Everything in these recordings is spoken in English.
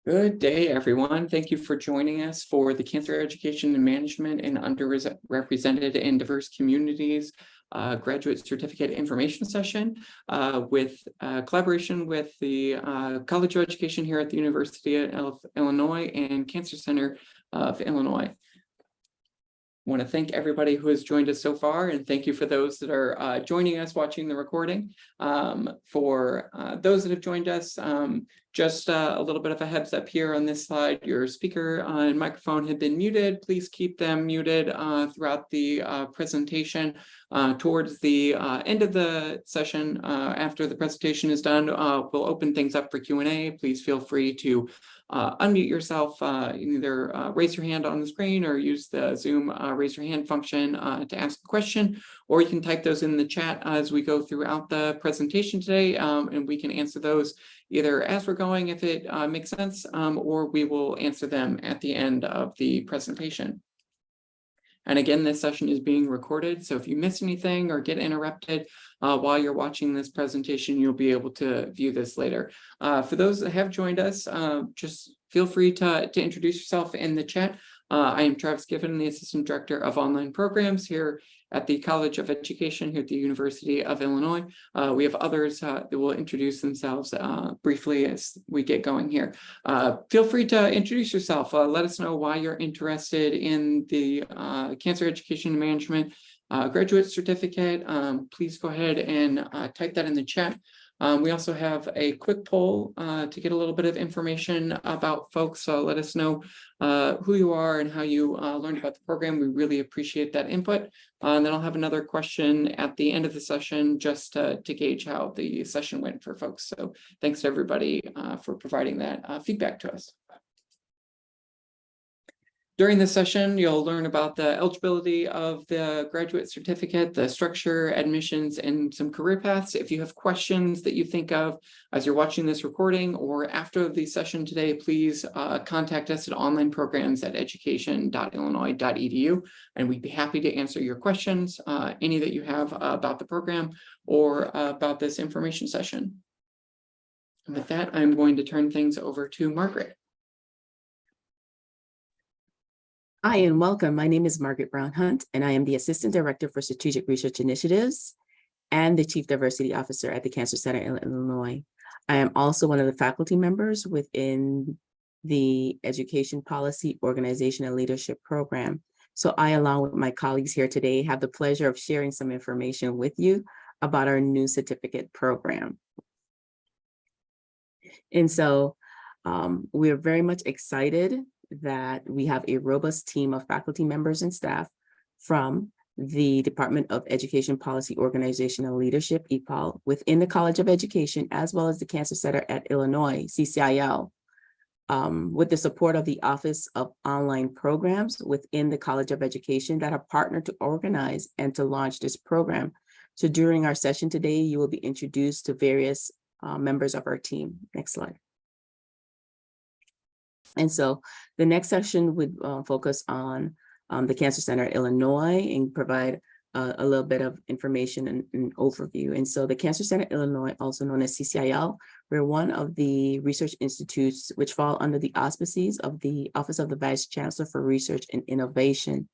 Good day, everyone. Thank you for joining us for the Cancer Education and Management in Underrepresented and Diverse Communities Graduate Certificate Information Session with collaboration with the College of Education here at the University of Illinois and Cancer Center of Illinois. I want to thank everybody who has joined us so far, and thank you for those that are joining us watching the recording. For those that have joined us, just a little bit of a heads up here on this slide. Your speaker and microphone have been muted. Please keep them muted throughout the presentation. Towards the end of the session, after the presentation is done, we'll open things up for Q&A. Please feel free to unmute yourself, either raise your hand on the screen or use the Zoom raise your hand function to ask a question, or you can type those in the chat as we go throughout the presentation today, and we can answer those either as we're going if it makes sense, or we will answer them at the end of the presentation. And again, this session is being recorded, so if you miss anything or get interrupted while you're watching this presentation, you'll be able to view this later. For those that have joined us, just feel free to introduce yourself in the chat. I am Travis Giffen, the Assistant Director of Online Programs here at the College of Education here at the University of Illinois. We have others that will introduce themselves briefly as we get going here. Feel free to introduce yourself. Let us know why you're interested in the Cancer Education and Management graduate certificate. Please go ahead and type that in the chat. We also have a quick poll to get a little bit of information about folks. So let us know who you are and how you learned about the program. We really appreciate that input. And then I'll have another question at the end of the session just to gauge how the session went for folks. So thanks to everybody for providing that feedback to us. During this session, you'll learn about the eligibility of the graduate certificate, the structure, admissions, and some career paths. If you have questions that you think of as you're watching this recording or after the session today, please contact us at onlineprograms@education.illinois.edu, and we'd be happy to answer your questions, any that you have about the program or about this information session. And with that, I'm going to turn things over to Margaret. Hi and welcome. My name is Margaret Brown Hunt, and I am the Assistant Director for Strategic Research Initiatives and the Chief Diversity Officer at the Cancer Center in Illinois. I am also one of the faculty members within the Education Policy, Organization, and Leadership Program. So I, along with my colleagues here today, have the pleasure of sharing some information with you about our new certificate program. And so we're very much excited that we have a robust team of faculty members and staff from the Department of Education Policy, Organization, and Leadership, EPOL, within the College of Education, as well as the Cancer Center at Illinois, CCIL, with the support of the Office of Online Programs within the College of Education that have partnered to organize and to launch this program. So during our session today, you will be introduced to various members of our team. Next slide. And so the next session would focus on the Cancer Center at Illinois and provide a little bit of information and overview. And so the Cancer Center at Illinois, also known as CCIL, we're one of the research institutes which fall under the auspices of the Office of the Vice Chancellor for Research and Innovation.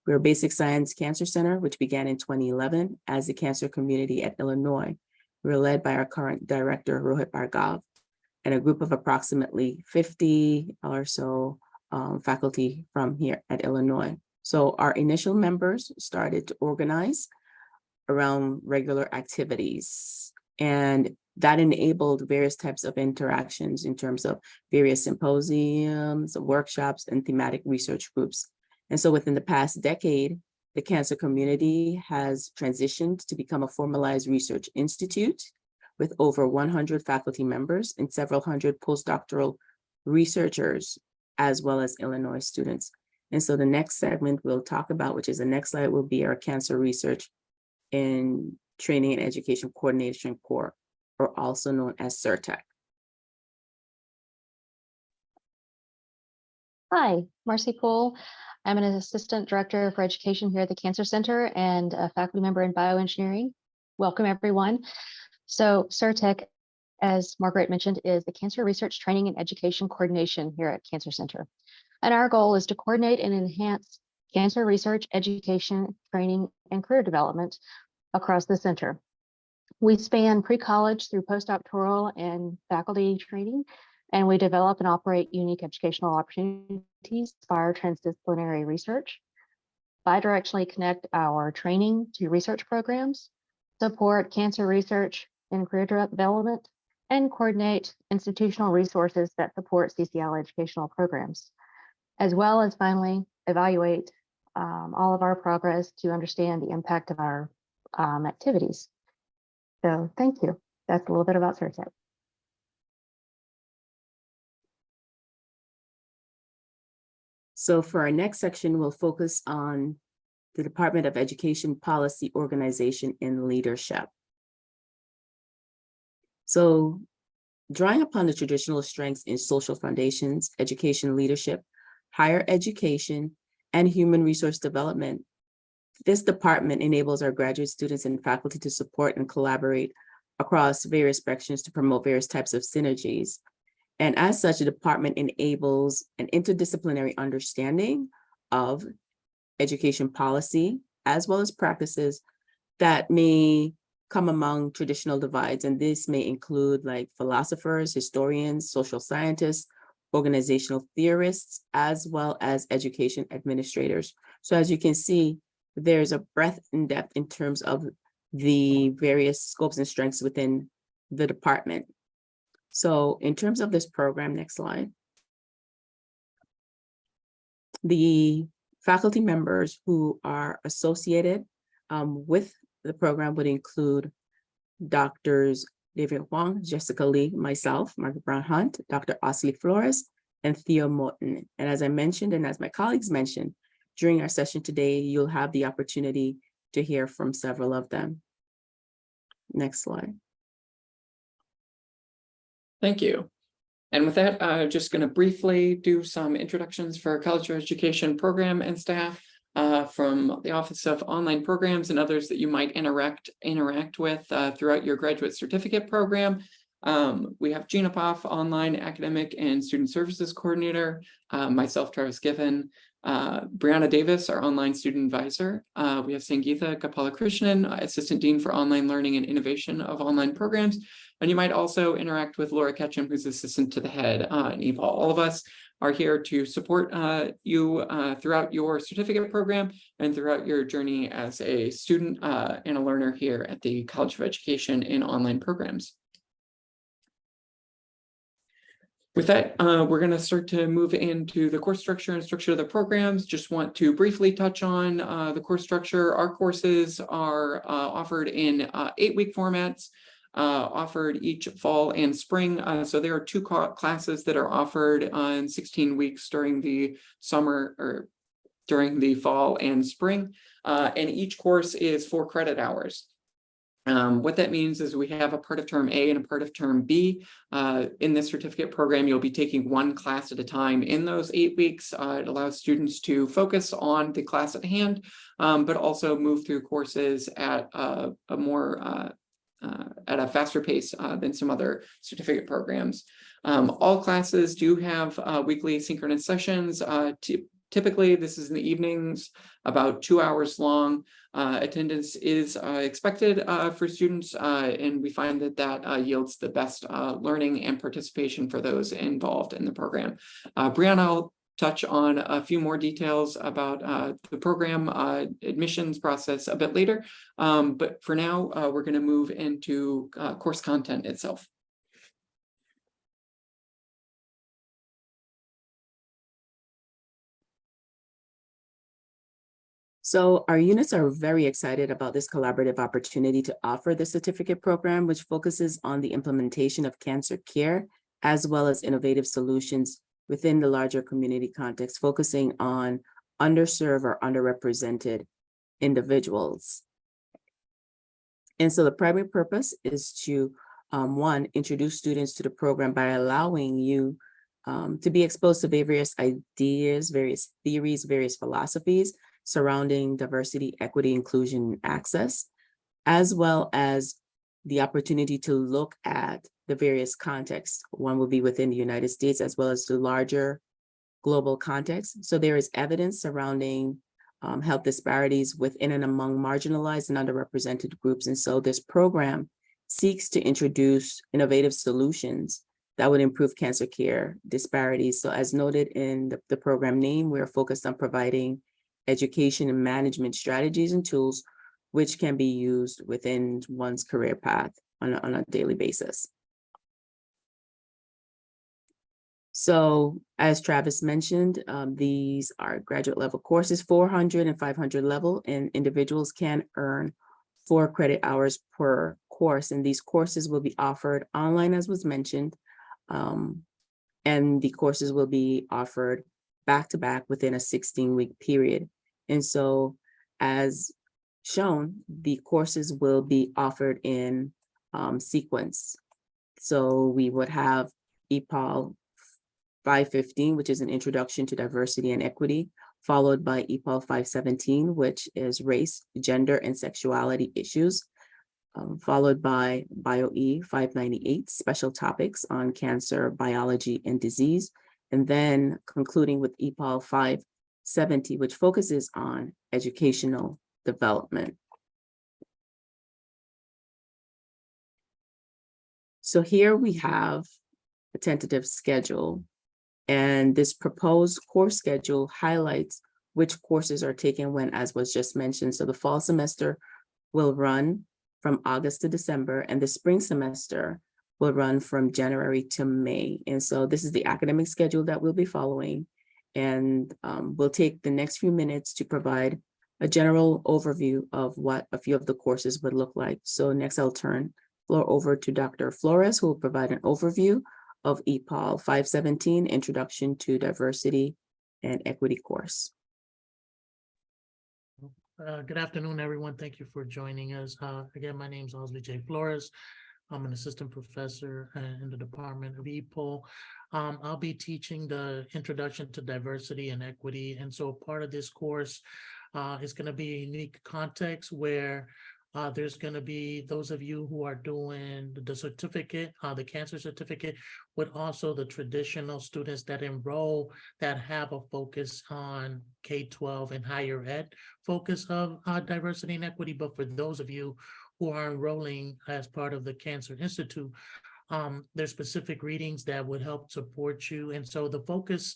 We're a basic science cancer center, which began in 2011 as the Cancer Community at Illinois. We're led by our current director, Rohit Bhargav, and a group of approximately 50 or so faculty from here at Illinois. So our initial members started to organize around regular activities, and that enabled various types of interactions in terms of various symposiums, workshops, and thematic research groups. And so within the past decade, the cancer community has transitioned to become a formalized research institute with over 100 faculty members and several hundred postdoctoral researchers, as well as Illinois students. And so the next segment we'll talk about, which is the next slide, will be our Cancer Research and Training and Education Coordination Corps, or also known as CRTEC. Hi, Marcy Poole. I'm an Assistant Director for Education here at the Cancer Center and a faculty member in bioengineering. Welcome, everyone. So CRTEC as Margaret mentioned, is the Cancer Research Training and Education Coordination here at Cancer Center. And our goal is to coordinate and enhance cancer research, education, training, and career development across the center. We span pre-college through postdoctoral and faculty training, and we develop and operate unique educational opportunities for our transdisciplinary research, bidirectionally connect our training to research programs, support cancer research and career development, and coordinate institutional resources that support CCL educational programs, as well as finally evaluate all of our progress to understand the impact of our activities. So thank you. That's a little bit about CERTEC. So for our next section, we'll focus on the Department of Education Policy, Organization, and Leadership. So drawing upon the traditional strengths in social foundations, education leadership, higher education, and human resource development, this department enables our graduate students and faculty to support and collaborate across various sections to promote various types of synergies. And as such, the department enables an interdisciplinary understanding of education policy, as well as practices that may come among traditional divides. And this may include like philosophers, historians, social scientists, organizational theorists, as well as education administrators. So as you can see, there's a breadth and depth in terms of the various scopes and strengths within the department. So in terms of this program, next slide, the faculty members who are associated with the program would include Drs. David Huang, Jessica Lee, myself, Margaret Brown Hunt, Dr. Osley Flores, and Theo Morton. And as I mentioned, and as my colleagues mentioned, during our session today, you'll have the opportunity to hear from several of them. Next slide. Thank you. And with that, I'm just going to briefly do some introductions for our College of Education program and staff from the Office of Online Programs and others that you might interact with throughout your graduate certificate program. We have Gina Poff, Online Academic and Student Services Coordinator, myself, Travis Giffen, Brianna Davis, our Online Student Advisor. We have Sangeetha Gopalakrishnan, Assistant Dean for Online Learning and Innovation of Online Programs. And you might also interact with Laura Ketchum, who's Assistant to the Head in EPOL. All of us are here to support you throughout your certificate program and throughout your journey as a student and a learner here at the College of Education in Online Programs. With that, we're going to start to move into the course structure and structure of the programs. Just want to briefly touch on the course structure. Our courses are offered in 8-week formats, offered each fall and spring. So there are 2 classes that are offered on 16 weeks during the summer or during the fall and spring. And each course is 4 credit hours. What that means is we have a part of term A and a part of term B. In this certificate program, you'll be taking 1 class at a time in those 8 weeks. It allows students to focus on the class at hand, but also move through courses at a faster pace than some other certificate programs. All classes do have weekly synchronous sessions. Typically, this is in the evenings, about 2 hours long. Attendance is expected for students, and we find that yields the best learning and participation for those involved in the program. Brianna will touch on a few more details about the program admissions process a bit later, but for now, we're going to move into course content itself. So our units are very excited about this collaborative opportunity to offer the certificate program, which focuses on the implementation of cancer care, as well as innovative solutions within the larger community context, focusing on underserved or underrepresented individuals. And so the primary purpose is to, 1, introduce students to the program by allowing you to be exposed to various ideas, various theories, various philosophies surrounding diversity, equity, inclusion, and access, as well as the opportunity to look at the various contexts. One will be within the United States as well as the larger global context. So there is evidence surrounding health disparities within and among marginalized and underrepresented groups. And so this program seeks to introduce innovative solutions that would improve cancer care disparities. So as noted in the program name, we're focused on providing education and management strategies and tools which can be used within one's career path on a daily basis. So as Travis mentioned, these are graduate level courses, 400 and 500 level, and individuals can earn 4 credit hours per course. And these courses will be offered online, as was mentioned, and the courses will be offered back to back within a 16-week period. And so as shown, the courses will be offered in sequence. So we would have EPOL 515, which is an introduction to diversity and equity, followed by EPOL 517, which is race, gender, and sexuality issues, followed by BIOE 598, special topics on cancer, biology, and disease, and then concluding with EPOL 570, which focuses on educational development. So here we have a tentative schedule, and this proposed course schedule highlights which courses are taken when, as was just mentioned. So the fall semester will run from August to December, and the spring semester will run from January to May. And so this is the academic schedule that we'll be following. And we'll take the next few minutes to provide a general overview of what a few of the courses would look like. So next I'll turn the floor over to Dr. Flores, who will provide an overview of EPOL 517, Introduction to Diversity and Equity course. Good afternoon, everyone. Thank you for joining us. Again, my name is Osby J. Flores. I'm an assistant professor in the Department of EPOL. I'll be teaching the Introduction to Diversity and Equity. And so part of this course is going to be a unique context where there's going to be those of you who are doing the certificate, the cancer certificate, but also the traditional students that enroll that have a focus on K-12 and higher ed focus of diversity and equity. But for those of you who are enrolling as part of the Cancer Institute, there's specific readings that would help support you. And so the focus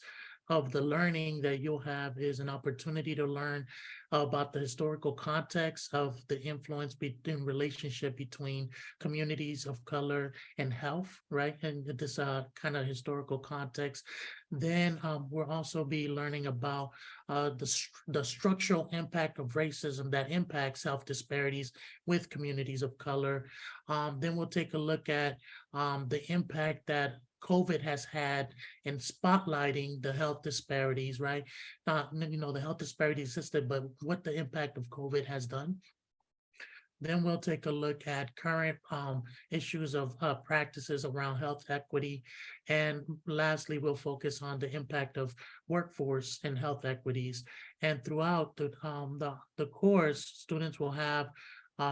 of the learning that you'll have is an opportunity to learn about the historical context of the influence in relationship between communities of color and health, right? And this kind of historical context. Then we'll also be learning about the structural impact of racism that impacts health disparities with communities of color. Then we'll take a look at the impact that COVID has had in spotlighting the health disparities, right? The health disparities existed, but what the impact of COVID has done. Then we'll take a look at current issues of practices around health equity. And lastly, we'll focus on the impact of workforce and health equities. And throughout the course, students will have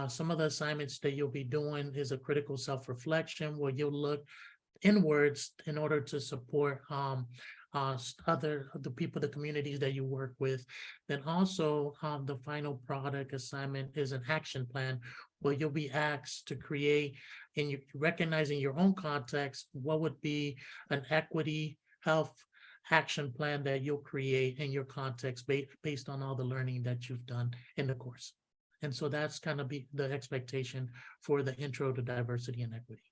some of the assignments that you'll be doing is a critical self-reflection where you'll look inwards in order to support the people, the communities that you work with. Then also the final product assignment is an action plan where you'll be asked to create, and recognizing your own context, what would be an equity health action plan that you'll create in your context based on all the learning that you've done in the course. And so that's kind of the expectation for the Intro to Diversity and Equity.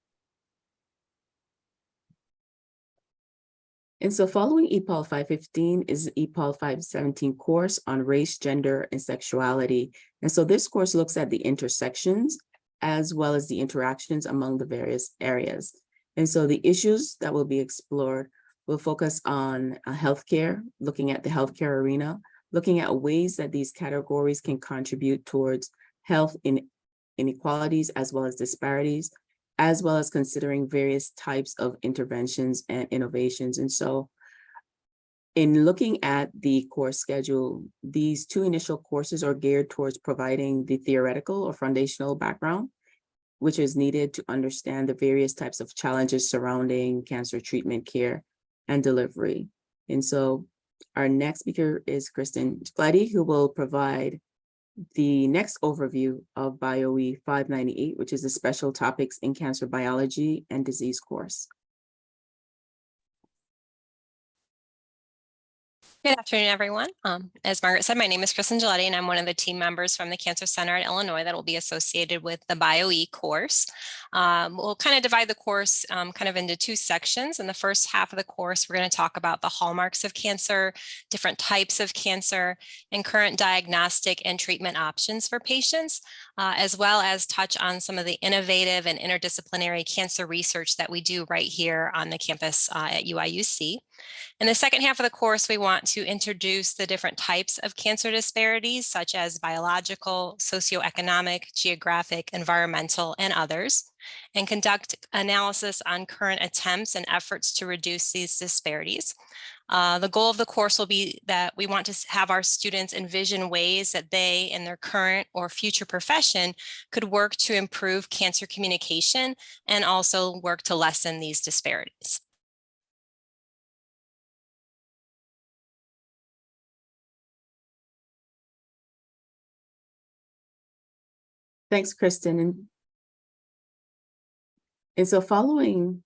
And so following EPOL 515 is the EPOL 517 course on race, gender, and sexuality. And so this course looks at the intersections as well as the interactions among the various areas. And so the issues that will be explored will focus on healthcare, looking at the healthcare arena, looking at ways that these categories can contribute towards health inequalities as well as disparities, as well as considering various types of interventions and innovations. And so in looking at the course schedule, these 2 initial courses are geared towards providing the theoretical or foundational background which is needed to understand the various types of challenges surrounding cancer treatment, care, and delivery. And so our next speaker is Kristen Splady, who will provide the next overview of BIOE 598, which is the Special Topics in Cancer Biology and Disease course. Good afternoon, everyone. As Margaret said, my name is Kristen Giletti, and I'm one of the team members from the Cancer Center at Illinois that will be associated with the BIOE course. We'll kind of divide the course kind of into two sections. In the first half of the course, we're going to talk about the hallmarks of cancer, different types of cancer, and current diagnostic and treatment options for patients, as well as touch on some of the innovative and interdisciplinary cancer research that we do right here on the campus at UIUC. In the second half of the course, we want to introduce the different types of cancer disparities, such as biological, socioeconomic, geographic, environmental, and others, and conduct analysis on current attempts and efforts to reduce these disparities. The goal of the course will be that we want to have our students envision ways that they, in their current or future profession, could work to improve cancer communication and also work to lessen these disparities. Thanks, Kristen. And so following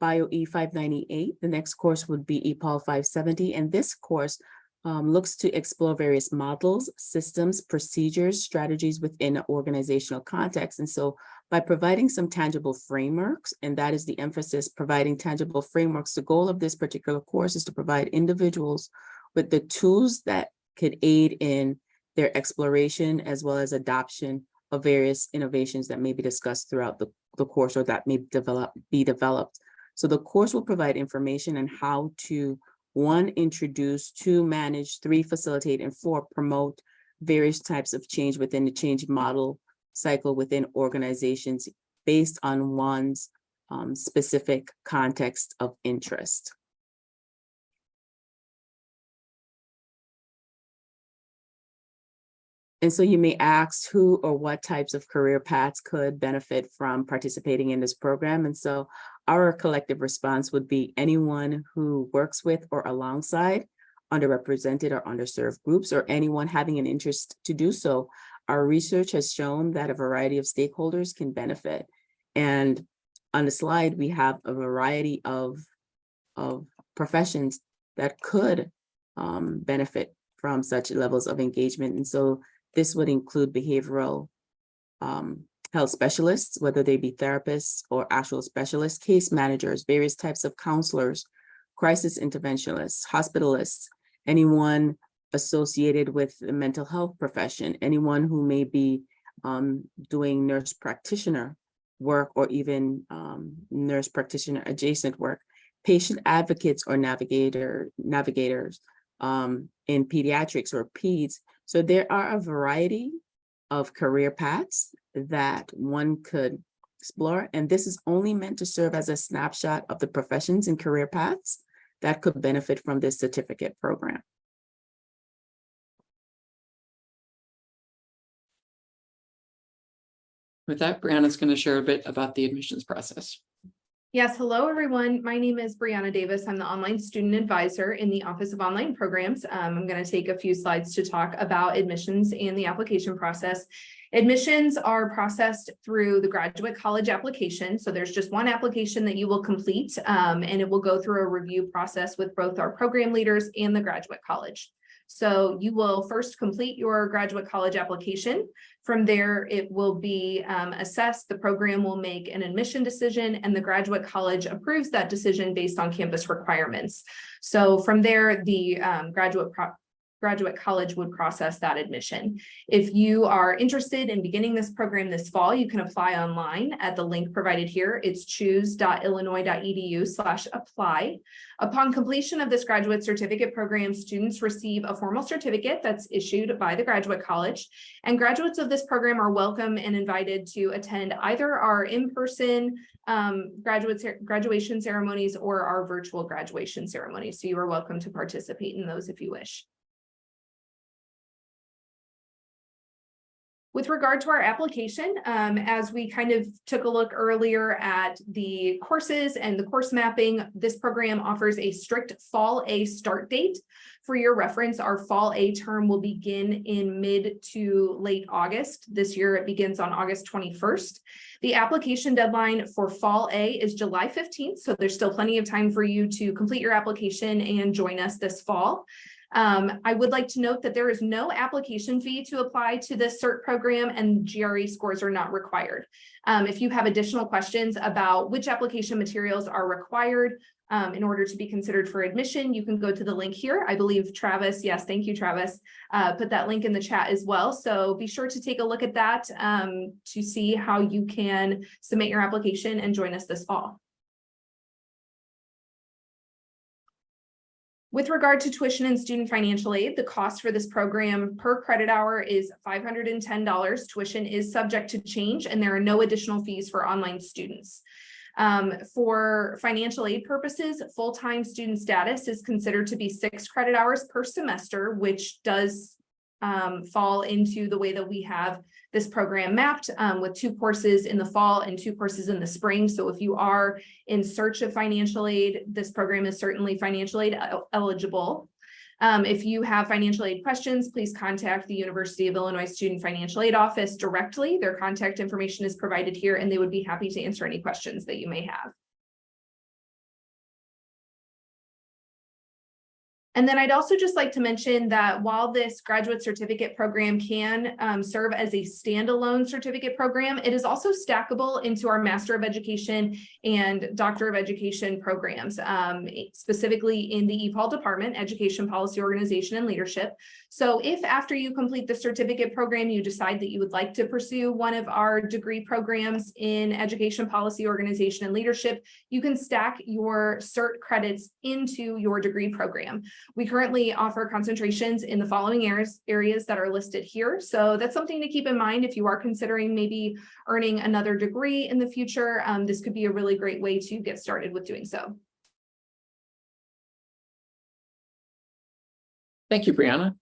BIOE 598, the next course would be EPOL 570. And this course looks to explore various models, systems, procedures, strategies within an organizational context. And so by providing some tangible frameworks, and that is the emphasis, providing tangible frameworks, the goal of this particular course is to provide individuals with the tools that could aid in their exploration as well as adoption of various innovations that may be discussed throughout the course or that may be developed. So the course will provide information on how to, 1, introduce, 2, manage, 3, facilitate, and 4, promote various types of change within the change model cycle within organizations based on one's specific context of interest. And so you may ask who or what types of career paths could benefit from participating in this program. And so our collective response would be anyone who works with or alongside underrepresented or underserved groups, or anyone having an interest to do so. Our research has shown that a variety of stakeholders can benefit. And on the slide, we have a variety of professions that could benefit from such levels of engagement. And so this would include behavioral health specialists, whether they be therapists or actual specialists, case managers, various types of counselors, crisis interventionists, hospitalists, anyone associated with the mental health profession, anyone who may be doing nurse practitioner work or even nurse practitioner adjacent work, patient advocates or navigators in pediatrics or peds. So there are a variety of career paths that one could explore, and this is only meant to serve as a snapshot of the professions and career paths that could benefit from this certificate program. With that, Brianna's going to share a bit about the admissions process. Yes, hello everyone. My name is Brianna Davis. I'm the online student advisor in the Office of Online Programs. I'm going to take a few slides to talk about admissions and the application process. Admissions are processed through the graduate college application. So there's just one application that you will complete, and it will go through a review process with both our program leaders and the graduate college. So you will first complete your graduate college application. From there, it will be assessed. The program will make an admission decision, and the graduate college approves that decision based on campus requirements. So from there, the graduate college would process that admission. If you are interested in beginning this program this fall, you can apply online at the link provided here. It's choose.illinois.edu/apply. Upon completion of this graduate certificate program, students receive a formal certificate that's issued by the graduate college, and graduates of this program are welcome and invited to attend either our in-person graduation ceremonies or our virtual graduation ceremonies. So you are welcome to participate in those if you wish. With regard to our application, as we kind of took a look earlier at the courses and the course mapping, this program offers a strict Fall A start date. For your reference, our Fall A term will begin in mid to late August. This year, it begins on August 21st. The application deadline for Fall A is July 15th, so there's still plenty of time for you to complete your application and join us this fall. I would like to note that there is no application fee to apply to this CERT program, and GRE scores are not required. If you have additional questions about which application materials are required in order to be considered for admission, you can go to the link here. I believe Travis, yes, thank you, Travis, put that link in the chat as well. So be sure to take a look at that to see how you can submit your application and join us this fall. With regard to tuition and student financial aid, the cost for this program per credit hour is $510. Tuition is subject to change, and there are no additional fees for online students. For financial aid purposes, full-time student status is considered to be 6 credit hours per semester, which does fall into the way that we have this program mapped with 2 courses in the fall and 2 courses in the spring. So if you are in search of financial aid, this program is certainly financial aid eligible. If you have financial aid questions, please contact the University of Illinois Student Financial Aid Office directly. Their contact information is provided here, and they would be happy to answer any questions that you may have. And then I'd also just like to mention that while this graduate certificate program can serve as a standalone certificate program, it is also stackable into our Master of Education and Doctor of Education programs, specifically in the EPOL department, Education Policy Organization and Leadership. So if after you complete the certificate program, you decide that you would like to pursue one of our degree programs in Education Policy Organization and Leadership, you can stack your CERT credits into your degree program. We currently offer concentrations in the following areas that are listed here. So that's something to keep in mind if you are considering maybe earning another degree in the future. This could be a really great way to get started with doing so. Thank you, Brianna.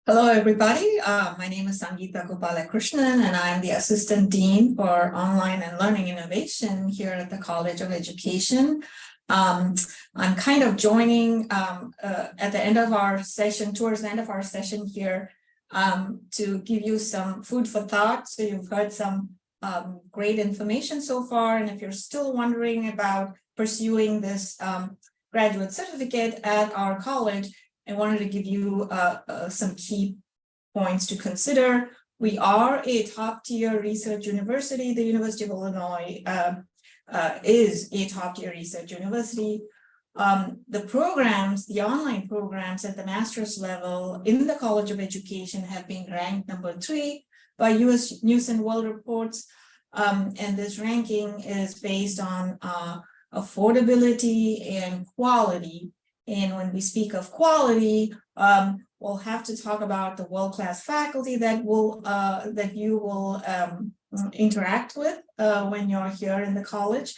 Hello, everybody. My name is Sangeeta Gopalakrishnan, and I'm the Assistant Dean for Online and Learning Innovation here at the College of Education. I'm kind of joining at the end of our session, towards the end of our session here, to give you some food for thought. So you've heard some great information so far, and if you're still wondering about pursuing this graduate certificate at our college, I wanted to give you some key points to consider. We are a top-tier research university. The University of Illinois is a top-tier research university. The programs, the online programs at the master's level in the College of Education have been ranked number 3 by US News and World Reports. And this ranking is based on affordability and quality. And when we speak of quality, we'll have to talk about the world-class faculty that you will interact with when you're here in the college.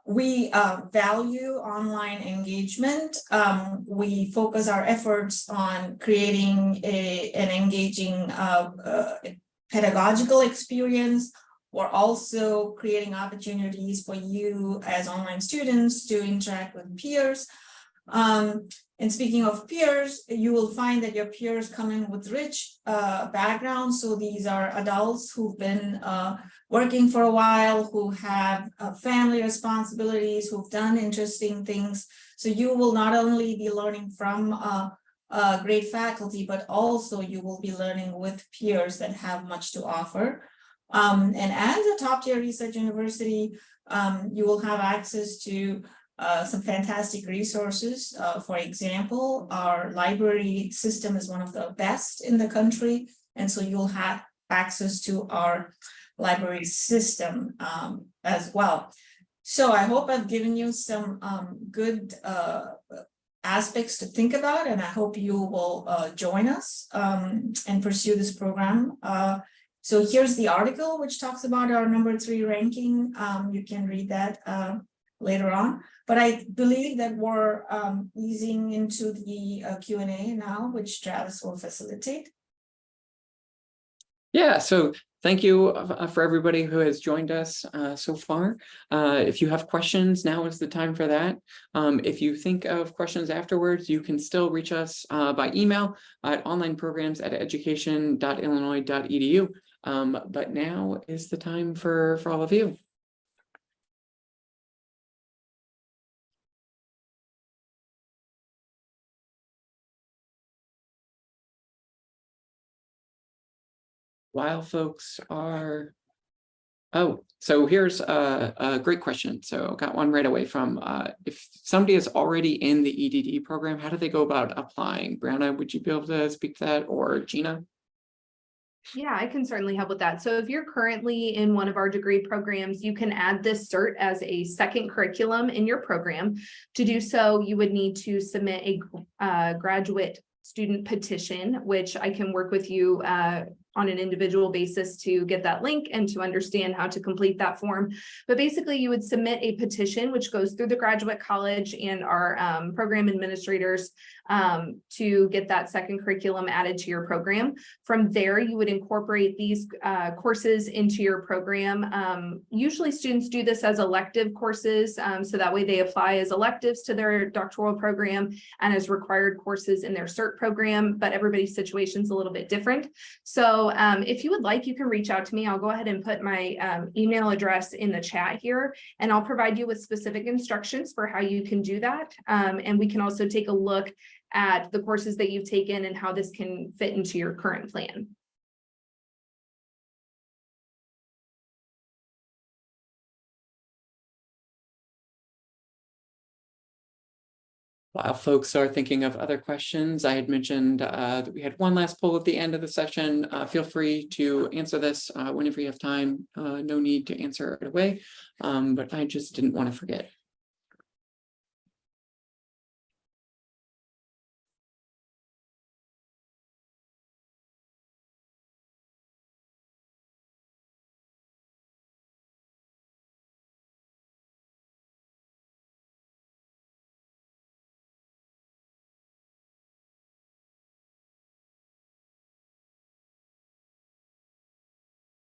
We value online engagement. We focus our efforts on creating an engaging pedagogical experience. We're also creating opportunities for you as online students to interact with peers. And speaking of peers, you will find that your peers come in with rich backgrounds. So these are adults who've been working for a while, who have family responsibilities, who've done interesting things. So you will not only be learning from great faculty, but also you will be learning with peers that have much to offer. And as a top-tier research university, you will have access to some fantastic resources. For example, our library system is one of the best in the country, and so you'll have access to our library system as well. So I hope I've given you some good aspects to think about, and I hope you will join us and pursue this program. So here's the article which talks about our number 3 ranking. You can read that later on. But I believe that we're easing into the Q&A now, which Travis will facilitate. Yeah, so thank you for everybody who has joined us so far. If you have questions, now is the time for that. If you think of questions afterwards, you can still reach us by email at onlineprograms@education.illinois.edu. But now is the time for all of you. While folks are, oh, so here's a great question. So got one right away from, if somebody is already in the EDD program, how do they go about applying? Brianna, would you be able to speak to that, or Gina? Yeah, I can certainly help with that. So if you're currently in one of our degree programs, you can add this CERT as a second curriculum in your program. To do so, you would need to submit a graduate student petition, which I can work with you on an individual basis to get that link and to understand how to complete that form. But basically, you would submit a petition, which goes through the graduate college and our program administrators to get that second curriculum added to your program. From there, you would incorporate these courses into your program. Usually students do this as elective courses, so that way they apply as electives to their doctoral program and as required courses in their CERT program, but everybody's situation is a little bit different. So if you would like, you can reach out to me. I'll go ahead and put my email address in the chat here, and I'll provide you with specific instructions for how you can do that. And we can also take a look at the courses that you've taken and how this can fit into your current plan. While folks are thinking of other questions, I had mentioned that we had one last poll at the end of the session. Feel free to answer this whenever you have time. No need to answer it away, but I just didn't want to forget.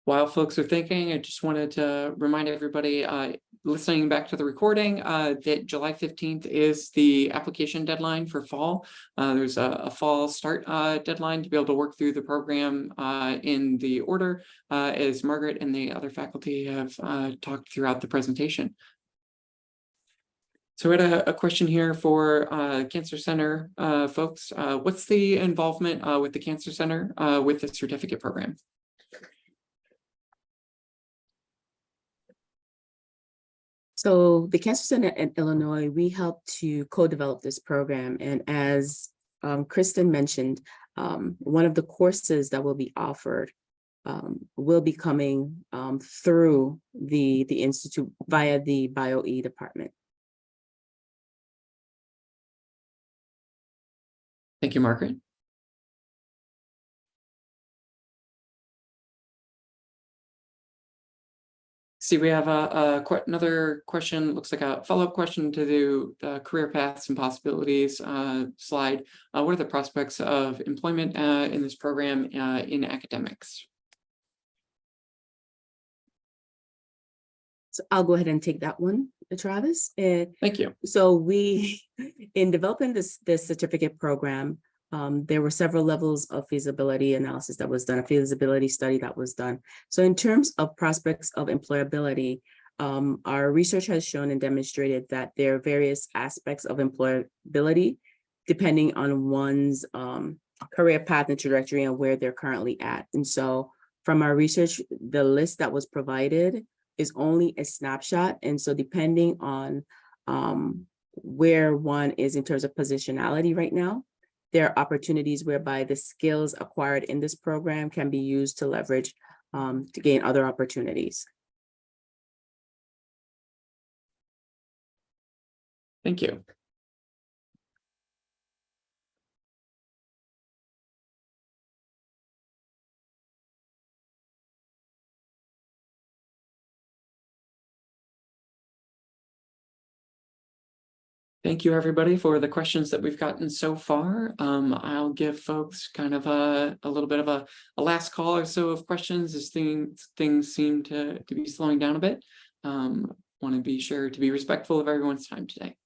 While folks are thinking, I just wanted to remind everybody listening back to the recording that July 15th is the application deadline for fall. There's a fall start deadline to be able to work through the program in the order as Margaret and the other faculty have talked throughout the presentation. So we had a question here for Cancer Center folks. What's the involvement with the Cancer Center with the certificate program? So the Cancer Center in Illinois, we helped to co-develop this program. And as Kristen mentioned, one of the courses that will be offered will be coming through the Institute via the BIOE department. Thank you, Margaret. See, we have another question, looks like a follow-up question to the career paths and possibilities slide. What are the prospects of employment in this program in academics? So I'll go ahead and take that one, Travis. Thank you. So we, in developing this certificate program, there were several levels of feasibility analysis that was done, a feasibility study that was done. So in terms of prospects of employability, our research has shown and demonstrated that there are various aspects of employability depending on one's career path and trajectory and where they're currently at. And so from our research, the list that was provided is only a snapshot. And so depending on where one is in terms of positionality right now, there are opportunities whereby the skills acquired in this program can be used to leverage to gain other opportunities. Thank you. Thank you, everybody, for the questions that we've gotten so far. I'll give folks kind of a little bit of a last call or so of questions as things seem to be slowing down a bit. Want to be sure to be respectful of everyone's time today.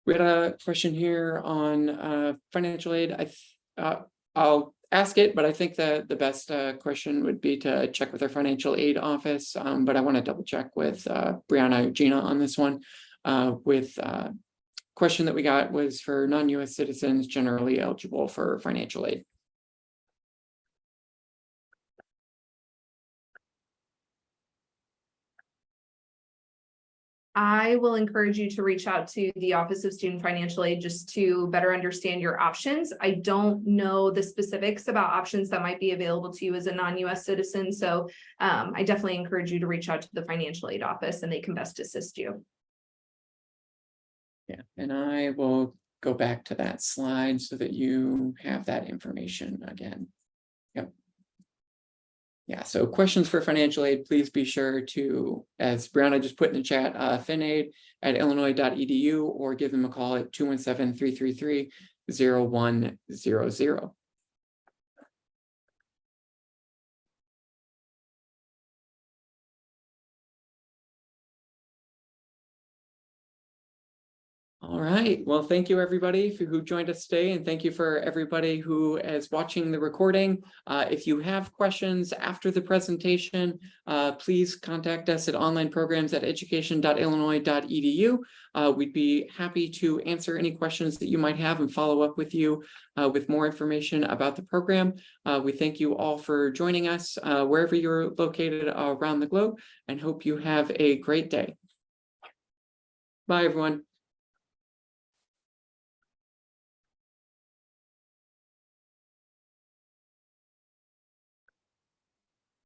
We had a question here on financial aid. I'll ask it, but I think that the best question would be to check with our financial aid office. But I want to double check with Brianna or Gina on this one. Question that we got was for non-US citizens generally eligible for financial aid. I will encourage you to reach out to the Office of Student Financial Aid just to better understand your options. I don't know the specifics about options that might be available to you as a non-US citizen. So I definitely encourage you to reach out to the financial aid office and they can best assist you. Yeah, and I will go back to that slide so that you have that information again. Yep. Yeah, so questions for financial aid, please be sure to, as Brianna just put in the chat, finaid@illinois.edu or give them a call at 217-333-0100. All right, well, thank you everybody who joined us today, and thank you for everybody who is watching the recording. If you have questions after the presentation, please contact us at onlineprograms@education.illinois.edu. We'd be happy to answer any questions that you might have and follow up with you with more information about the program. We thank you all for joining us wherever you're located around the globe and hope you have a great day. Bye, everyone.